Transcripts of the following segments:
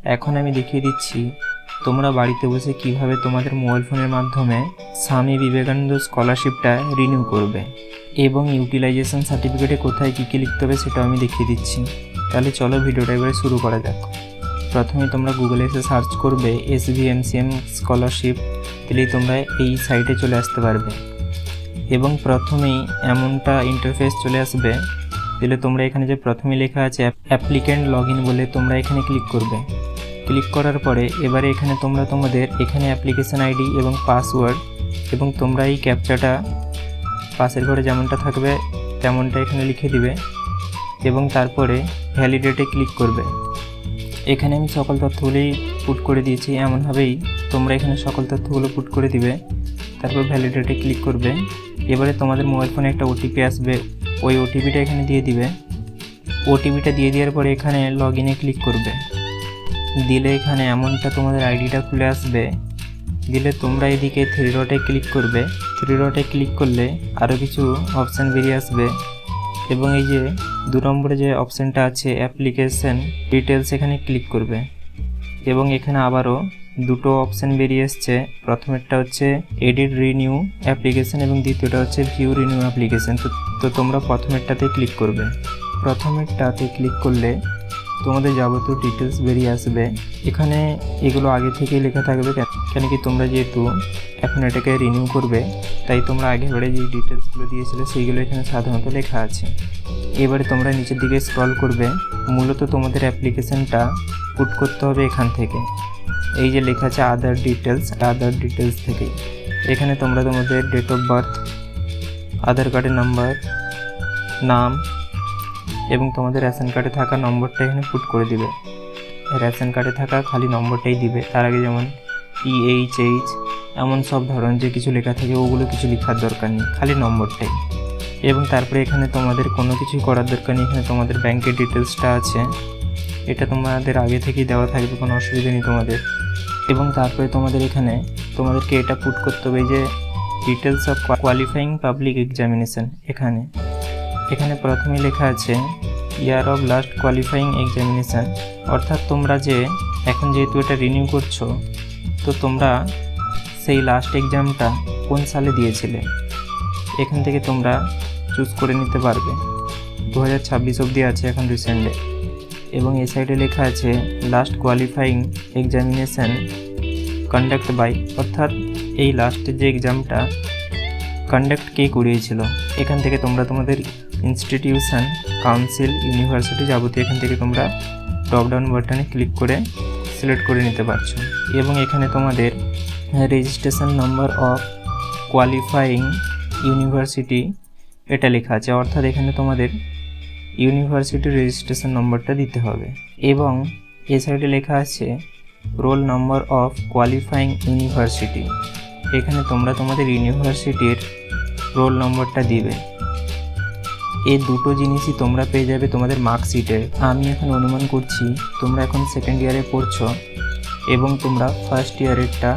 এখন আমি দেখিয়ে দিচ্ছি তোমরা বাড়িতে বসে কিভাবে তোমাদের মোবাইল ফোনের মাধ্যমে স্বামী বিবেকানন্দ স্কলারশিপটা রিনিউ করবে এবং ইউটিলাইজেশন সার্টিফিকেটে কোথায় কী কী লিখতে হবে সেটাও আমি দেখিয়ে দিচ্ছি। তাহলে চলো ভিডিওটা এবারে শুরু করা যাক। প্রথমে তোমরা গুগলে এসে সার্চ করবে SVMCM স্কলারশিপ, দিলেই তোমরা এই সাইটে চলে আসতে পারবে এবং প্রথমেই এমনটা ইন্টারফেস চলে আসবে। দিলে তোমরা এখানে যে প্রথমে লেখা আছে অ্যাপ্লিক্যান্ট লগ ইন বলে তোমরা এখানে ক্লিক করবে। ক্লিক করার পরে এবারে এখানে তোমরা তোমাদের এখানে অ্যাপ্লিকেশান আইডি এবং পাসওয়ার্ড এবং তোমরা এই ক্যাপচাটা পাশের ঘরে যেমনটা থাকবে তেমনটা এখানে লিখে দিবে এবং তারপরে ভ্যালিডেটে ক্লিক করবে। এখানে আমি সকল তথ্যগুলোই পুট করে দিয়েছি, এমনভাবেই তোমরা এখানে সকল তথ্যগুলো পুট করে দিবে। তারপর ভ্যালিডেটে ক্লিক করবে। এবারে তোমাদের মোবাইল ফোনে একটা ওটিপি আসবে, ওই ওটিপিটা এখানে দিয়ে দিবে। ওটিপিটা দিয়ে দেওয়ার পরে এখানে লগ ইনে ক্লিক করবে। দিলে এখানে এমনটা তোমাদের আইডিটা খুলে আসবে। দিলে তোমরা এদিকে থ্রি ডটে ক্লিক করবে। থ্রি ডটে ক্লিক করলে আরও কিছু অপশান বেরিয়ে আসবে এবং এই যে 2 নম্বরে যে অপশানটা আছে অ্যাপ্লিকেশান ডিটেলস, এখানে ক্লিক করবে এবং এখানে আবারও 2টো অপশান বেরিয়ে এসছে। প্রথমেরটা হচ্ছে এডিট রিনিউ অ্যাপ্লিকেশান এবং দ্বিতীয়টা হচ্ছে ভিউ রিনিউ অ্যাপ্লিকেশান। তো তোমরা প্রথমেরটাতে ক্লিক করবে। প্রথমেরটাতে ক্লিক করলে তোমাদের যাবতীয় ডিটেলস বেরিয়ে আসবে। এখানে এগুলো আগে থেকেই লেখা থাকবে, কেন কি তোমরা যেহেতু এখন এটাকে রিনিউ করবে তাই তোমরা আগেবারে যে ডিটেলসগুলো দিয়েছিলে সেইগুলো এখানে সাধারণত লেখা আছে। এবারে তোমরা নিচের দিকে স্ক্রল করবে। মূলত তোমাদের অ্যাপ্লিকেশানটা পুট করতে হবে এখান থেকে। এই যে লেখা আছে আদার ডিটেলস থেকে এখানে তোমরা তোমাদের ডেট অফ বার্থ, আধার কার্ডের নাম্বার, নাম এবং তোমাদের রেশন কার্ডে থাকা নম্বরটা এখানে পুট করে দিবে। রেশন কার্ডে থাকা খালি নম্বরটাই দিবে, তার আগে যেমন EHH এমন সব ধরনের যে কিছু লেখা থাকে ওগুলো কিছু লেখার দরকার নেই, খালি নম্বরটাই। এবং তারপরে এখানে তোমাদের কোনো কিছুই করার দরকার নেই। এখানে তোমাদের ব্যাংকের ডিটেলসটা আছে, এটা তোমাদের আগে থেকেই দেওয়া থাকবে, কোনো অসুবিধা নেই তোমাদের। এবং তারপরে তোমাদের এখানে তোমাদেরকে এটা পুট করতে হবে যে details of qualifying public examination. এখানে প্রথমে লেখা আছে year of last qualifying examination, অর্থাৎ তোমরা যে এখন যেহেতু এটা রিনিউ করছো তো তোমরা সেই লাস্ট এক্সামটা কোন সালে দিয়েছিলে এখান থেকে তোমরা চুজ করে নিতে পারবে। 2026 অবধি আছে এখন রিসেন্টে। এবং এই সাইডে লেখা আছে last qualifying examination conduct by, অর্থাৎ এই লাস্টের যে এক্সামটা কন্ডাক্ট কে করিয়েছিল। এখান থেকে তোমরা তোমাদের ইনস্টিটিউশন, কাউন্সিল, ইউনিভার্সিটি যাবতীয় এখান থেকে তোমরা ড্রপডাউন বাটনে ক্লিক করে সিলেক্ট করে নিতে পারছো। এবং এখানে তোমাদের registration number of qualifying university এটা লেখা আছে, অর্থাৎ এখানে তোমাদের ইউনিভার্সিটির রেজিস্ট্রেশন নম্বরটা দিতে হবে। এবং এ সাইডে লেখা আছে roll number of qualifying university, এখানে তোমরা তোমাদের ইউনিভার্সিটির রোল নম্বরটা দিবে। এই দুটো জিনিসই তোমরা পেয়ে যাবে তোমাদের মার্কশিটে। আমি এখন অনুমান করছি তোমরা এখন সেকেন্ড ইয়ারে পড়ছো এবং তোমরা ফার্স্ট ইয়ারেরটা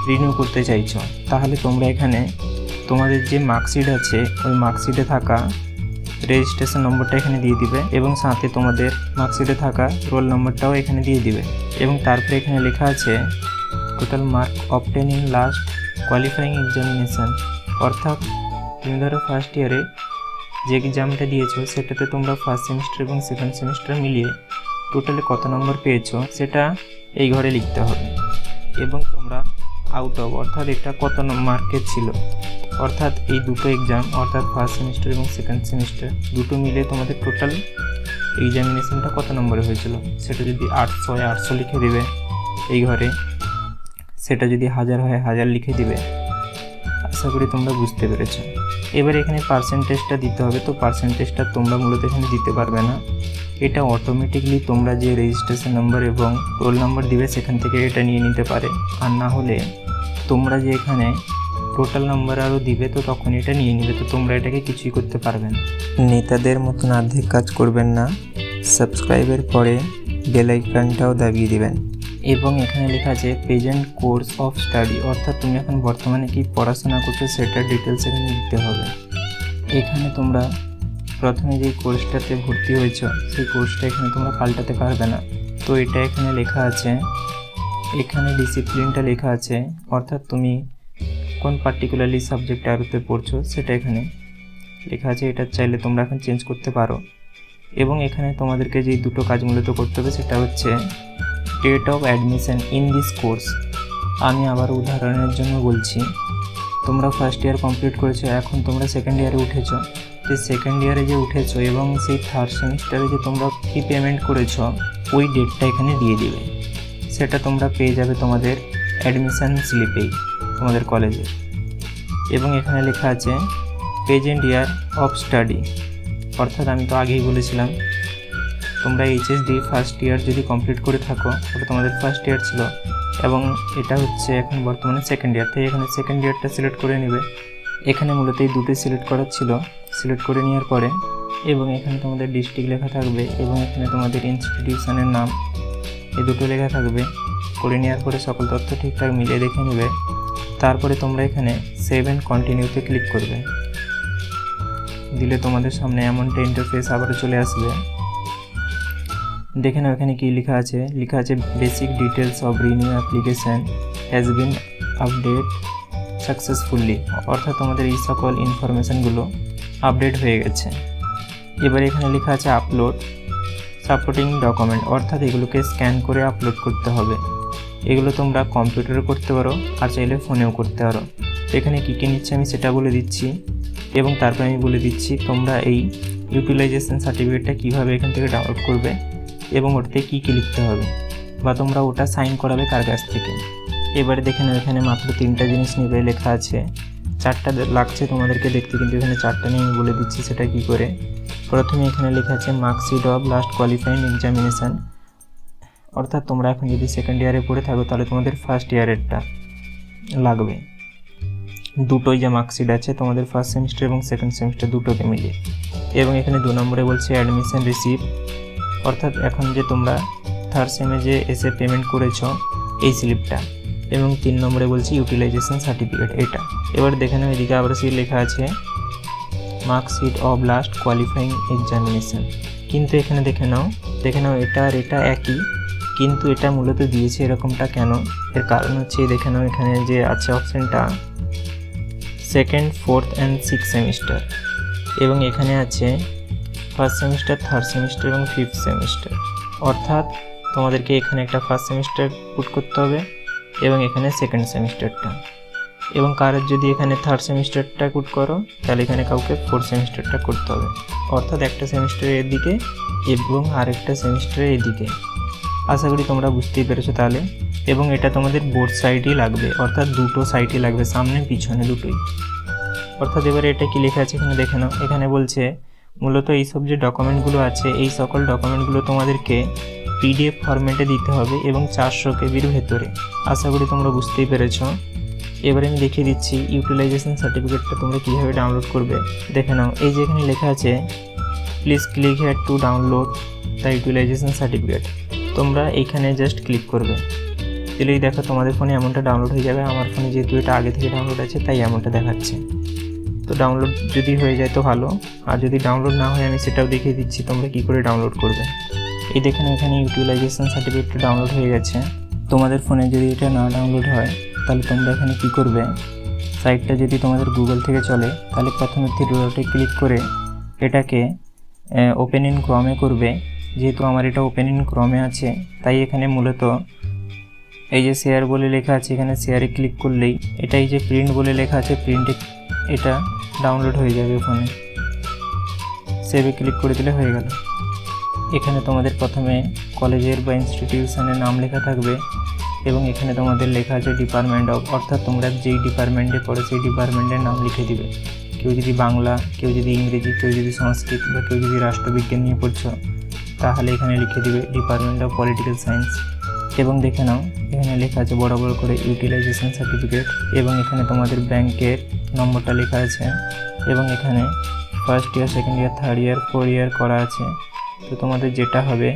রিনিউ করতে চাইছো, তাহলে তোমরা এখানে তোমাদের যে মার্কশিট আছে ওই মার্কশিটে থাকা রেজিস্ট্রেশন নম্বরটা এখানে দিয়ে দিবে এবং সাথে তোমাদের মার্কশিটে থাকা রোল নম্বরটাও এখানে দিয়ে দিবে। এবং তারপরে এখানে লেখা আছে total mark obtain in last qualifying examination, অর্থাৎ তুমি ধরো ফার্স্ট ইয়ারে যে এক্সামটা দিয়েছো সেটাতে তোমরা ফার্স্ট সেমিস্টার এবং সেকেন্ড সেমিস্টার মিলিয়ে টোটালে কত নম্বর পেয়েছো সেটা এই ঘরে লিখতে হবে। এবং তোমরা আউট অফ, অর্থাৎ এটা কত মার্কের ছিল, অর্থাৎ এই দুটো এক্সাম অর্থাৎ ফার্স্ট সেমিস্টার এবং সেকেন্ড সেমিস্টার দুটো মিলে তোমাদের টোটাল এক্সামিনেশনটা কত নম্বরে হয়েছিল। সেটা যদি 800 হয় 800 লিখে দিবে এই ঘরে, সেটা যদি 1000 হয় 1000 লিখে দিবে। আশা করি তোমরা বুঝতে পেরেছো। এবার এখানে পার্সেন্টেজটা দিতে হবে, তো পার্সেন্টেজটা তোমরা মূলত এখানে দিতে পারবে না, এটা অটোমেটিকলি তোমরা যে রেজিস্ট্রেশন নাম্বার এবং রোল নাম্বার দিবে সেখান থেকে এটা নিয়ে নিতে পারে। আর না হলে তোমরা যে এখানে টোটাল নাম্বার আরও দিবে তো তখন এটা নিয়ে নিবে, তো তোমরা এটাকে কিছুই করতে পারবে না। নেতাদের মতন অর্ধেক কাজ করবেন না, সাবস্ক্রাইবের পরে বেল আইকনটাও দাবিয়ে দিবেন। এবং এখানে লেখা আছে প্রেজেন্ট কোর্স অফ স্টাডি, অর্থাৎ তুমি এখন বর্তমানে কি পড়াশোনা করছো সেটার ডিটেলস এখানে দিতে হবে। এখানে তোমরা প্রথমে যে কোর্সটাতে ভর্তি হয়েছ সেই কোর্সটা এখানে তোমরা পাল্টাতে পারবে না, তো তো এটা এখানে লেখা আছে, এখানে ডিসিপ্লিনটা লেখা আছে, অর্থাৎ তুমি কোন পার্টিকুলারলি সাবজেক্ট আরতে পড়ছো সেটা এখানে লেখা আছে। এটা চাইলে তোমরা এখন চেঞ্জ করতে পারো। এবং এখানে তোমাদেরকে যেই দুটো কাজ মূলত করতে হবে সেটা হচ্ছে date of admission in this course. আমি আবার উদাহরণের জন্য বলছি, তোমরা ফার্স্ট ইয়ার কমপ্লিট করেছো, এখন তোমরা সেকেন্ড ইয়ারে উঠেছো। যে সেকেন্ড ইয়ারে যে উঠেছো এবং সেই থার্ড সেমিস্টারে যে তোমরা ফি পেমেন্ট করেছো ওই ডেটটা এখানে দিয়ে দিবে। সেটা তোমরা পেয়ে যাবে তোমাদের অ্যাডমিশন স্লিপেই তোমাদের কলেজে। এবং এখানে লেখা আছে প্রেজেন্ট ইয়ার অফ স্টাডি, অর্থাৎ আমি তো আগেই বলেছিলাম তোমরা এইচএসডি ফার্স্ট ইয়ার যদি কমপ্লিট করে থাকো, ওটা তোমাদের ফার্স্ট ইয়ার ছিল এবং এটা হচ্ছে এখন বর্তমানে সেকেন্ড ইয়ার, তাই এখানে সেকেন্ড ইয়ারটা সিলেক্ট করে নেবে। এখানে মূলত এই দুটোই সিলেক্ট করার ছিল, সিলেক্ট করে নেওয়ার পরে এবং এখানে তোমাদের ডিস্ট্রিক্ট লেখা থাকবে এবং এখানে তোমাদের ইনস্টিটিউশনের নাম এই দুটো লেখা থাকবে। করে নেওয়ার পরে সকল তথ্য ঠিকঠাক মিলিয়ে দেখে নেবে। তারপরে তোমরা এখানে সেভ অ্যান্ড কন্টিনিউতে ক্লিক করবে। দিলে তোমাদের সামনে এমনটা ইন্টারফেস আবারও চলে আসবে। দেখে নাও এখানে কি লেখা আছে, লেখা আছে basic details of renew application has been update successfully, অর্থাৎ তোমাদের এই সকল ইনফরমেশানগুলো আপডেট হয়ে গেছে। এবার এখানে লেখা আছে আপলোড সাপোর্টিং ডকুমেন্ট, অর্থাৎ এগুলোকে স্ক্যান করে আপলোড করতে হবে। এগুলো তোমরা কম্পিউটারে করতে পারো আর চাইলে ফোনেও করতে পারো। তো এখানে কী কী নিচ্ছে আমি সেটা বলে দিচ্ছি এবং তারপরে আমি বলে দিচ্ছি তোমরা এই ইউটিলাইজেশন সার্টিফিকেটটা কীভাবে এখান থেকে ডাউনলোড করবে এবং ওটাতে কী কী লিখতে হবে বা তোমরা ওটা সাইন করাবে কার কাছ থেকে। এবারে দেখে নাও এখানে মাত্র 3টা জিনিস নেবে, লেখা আছে 4টা লাগছে তোমাদেরকে দেখতে, কিন্তু এখানে 4টা নিয়ে আমি বলে দিচ্ছি সেটা কী করে। প্রথমে এখানে লেখা আছে marksheet of last qualifying examination, অর্থাৎ তোমরা এখন যদি সেকেন্ড ইয়ারে পড়ে থাকো তাহলে তোমাদের ফার্স্ট ইয়ারেরটা লাগবে। দুটোই যে মার্কশিট আছে তোমাদের ফার্স্ট সেমিস্টার এবং সেকেন্ড সেমিস্টার দুটোকে মিলিয়ে। এবং এখানে 2 নম্বরে বলছে অ্যাডমিশন রিসিপ্ট, অর্থাৎ এখন যে তোমরা থার্ড সেমে যে এসে পেমেন্ট করেছো এই স্লিপটা। এবং 3 নম্বরে বলছে ইউটিলাইজেশন সার্টিফিকেট এটা। এবার দেখে নাও এদিকে আবার সেই লেখা আছে marksheet of last qualifying examination, কিন্তু এখানে দেখে নাও এটা আর এটা একই, কিন্তু এটা মূলত দিয়েছে এরকমটা কেন, এর কারণ হচ্ছে দেখে নাও এখানে যে আছে অপশানটা second, fourth and 6th semester, এবং এখানে আছে ফার্স্ট সেমিস্টার, থার্ড সেমিস্টার এবং 5th সেমিস্টার। অর্থাৎ তোমাদেরকে এখানে একটা ফার্স্ট সেমিস্টার পুট করতে হবে এবং এখানে সেকেন্ড সেমিস্টারটা, এবং কারোর যদি এখানে থার্ড সেমিস্টারটা পুট করো তাহলে এখানে কাউকে 4th সেমিস্টারটা করতে হবে। অর্থাৎ একটা সেমিস্টারের এদিকে এবং আরেকটা সেমিস্টারের এদিকে। আশা করি তোমরা বুঝতেই পেরেছো তাহলে। এবং এটা তোমাদের বোর্ড সাইডই লাগবে, অর্থাৎ দুটো সাইডই লাগবে, সামনে পিছনে দুটোই। অর্থাৎ এবারে এটা কি লেখা আছে এখানে দেখে নাও, এখানে বলছে মূলত এইসব যে ডকুমেন্টগুলো আছে এই সকল ডকুমেন্টগুলো তোমাদেরকে PDF ফরম্যাটে দিতে হবে এবং 400 KBর ভেতরে। আশা করি তোমরা বুঝতেই পেরেছো। এবারে আমি দেখিয়ে দিচ্ছি ইউটিলাইজেশন সার্টিফিকেটটা তোমরা কীভাবে ডাউনলোড করবে। দেখে নাও এই যে এখানে লেখা আছে please click here to download the utilization certificate, তোমরা এইখানে জাস্ট ক্লিক করবে, দিলেই দেখো তোমাদের ফোনে এমনটা ডাউনলোড হয়ে যাবে। আমার ফোনে যেহেতু এটা আগে থেকে ডাউনলোড আছে তাই এমনটা দেখাচ্ছে। তো ডাউনলোড যদি হয়ে যায় তো ভালো, আর যদি ডাউনলোড না হয় আমি সেটাও দেখিয়ে দিচ্ছি তোমরা কী করে ডাউনলোড করবে। এই দেখেন এখানে ইউটিলাইজেশন সার্টিফিকেটটা ডাউনলোড হয়ে গেছে। তোমাদের ফোনে যদি এটা না ডাউনলোড হয় তাহলে তোমরা এখানে কী করবে, সাইটটা যদি তোমাদের গুগল থেকে চলে তাহলে প্রথমে 3 ডটে ক্লিক করে এটাকে ওপেন ইন ক্রমে করবে। যেহেতু আমার এটা ওপেন ইন ক্রমে আছে তাই এখানে মূলত এই যে শেয়ার বলে লেখা আছে এখানে শেয়ারে ক্লিক করলেই এটা এই যে প্রিন্ট বলে লেখা আছে প্রিন্টে এটা ডাউনলোড হয়ে যাবে ফোনে। সেভে ক্লিক করে দিলে হয়ে গেল। এখানে তোমাদের প্রথমে কলেজের বা ইনস্টিটিউশনের নাম লেখা থাকবে এবং এখানে তোমাদের লেখা আছে ডিপার্টমেন্ট অফ, অর্থাৎ তোমরা যেই ডিপার্টমেন্টে পড়ো সেই ডিপার্টমেন্টের নাম লিখে দিবে। কেউ যদি বাংলা, কেউ যদি ইংরেজি, কেউ যদি সংস্কৃত বা কেউ যদি রাষ্ট্রবিজ্ঞান নিয়ে পড়ছো তাহলে এখানে লিখে দিবে ডিপার্টমেন্ট অফ পলিটিক্যাল সায়েন্স। এবং দেখে নাও এখানে লেখা আছে বড় বড় করে ইউটিলাইজেশন সার্টিফিকেট, এবং এখানে তোমাদের ব্যাংকের নম্বরটা লেখা আছে এবং এখানে first year, second year, third year, 4 ইয়ার করা আছে। তো তোমাদের যেটা হবে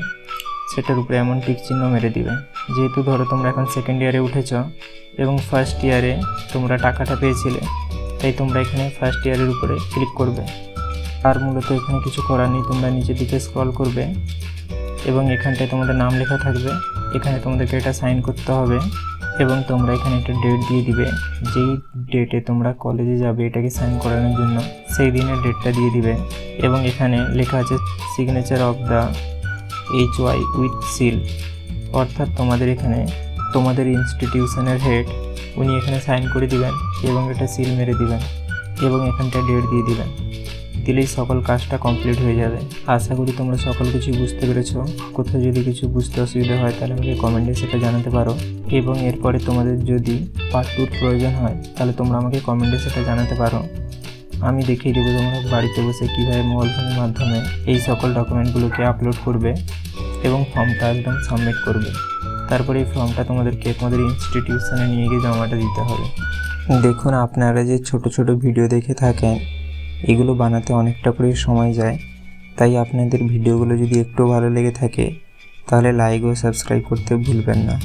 সেটার উপরে এমন টিক চিহ্ন মেরে দিবে। যেহেতু ধরো তোমরা এখন সেকেন্ড ইয়ারে উঠেছ এবং ফার্স্ট ইয়ারে তোমরা টাকাটা পেয়েছিলে তাই তোমরা এখানে ফার্স্ট ইয়ারের উপরে ক্লিক করবে। আর মূলত এখানে কিছু করার নেই, তোমরা নিচের দিকে স্ক্রল করবে এবং এখানটায় তোমাদের নাম লেখা থাকবে। এখানে তোমাদেরকে এটা সাইন করতে হবে এবং তোমরা এখানে একটা ডেট দিয়ে দিবে, যেই ডেটে তোমরা কলেজে যাবে এটাকে সাইন করানোর জন্য সেই দিনের ডেটটা দিয়ে দিবে। এবং এখানে লেখা আছে signature of the HY with seal, অর্থাৎ তোমাদের এখানে তোমাদের ইনস্টিটিউশনের হেড উনি এখানে সাইন করে দিবেন এবং এটা সিল মেরে দিবেন এবং এখানটা ডেট দিয়ে দিবেন। দিলেই সকল কাজটা কমপ্লিট হয়ে যাবে। আশা করি তোমরা সকল কিছু বুঝতে পেরেছো। কোথাও যদি কিছু বুঝতে অসুবিধা হয় তাহলে আমাকে কমেন্টে সেটা জানাতে পারো, এবং এরপরে তোমাদের যদি পার্ট 2 প্রয়োজন হয় তাহলে তোমরা আমাকে কমেন্টে সেটা জানাতে পারো। আমি দেখিয়ে দেবো তোমরা বাড়িতে বসে কীভাবে মোবাইল ফোনের মাধ্যমে এই সকল ডকুমেন্টগুলোকে আপলোড করবে এবং ফর্মটা একদম সাবমিট করবে। তারপরে এই ফর্মটা তোমাদেরকে তোমাদের ইনস্টিটিউশনে নিয়ে গিয়ে জমাটা দিতে হবে। দেখুন, আপনারা যে ছোট ছোট ভিডিও দেখে থাকেন এগুলো বানাতে অনেকটা করে সময় যায়, তাই আপনাদের ভিডিওগুলো যদি একটু ভালো লেগে থাকে তাহলে লাইক ও সাবস্ক্রাইব করতে ভুলবেন না।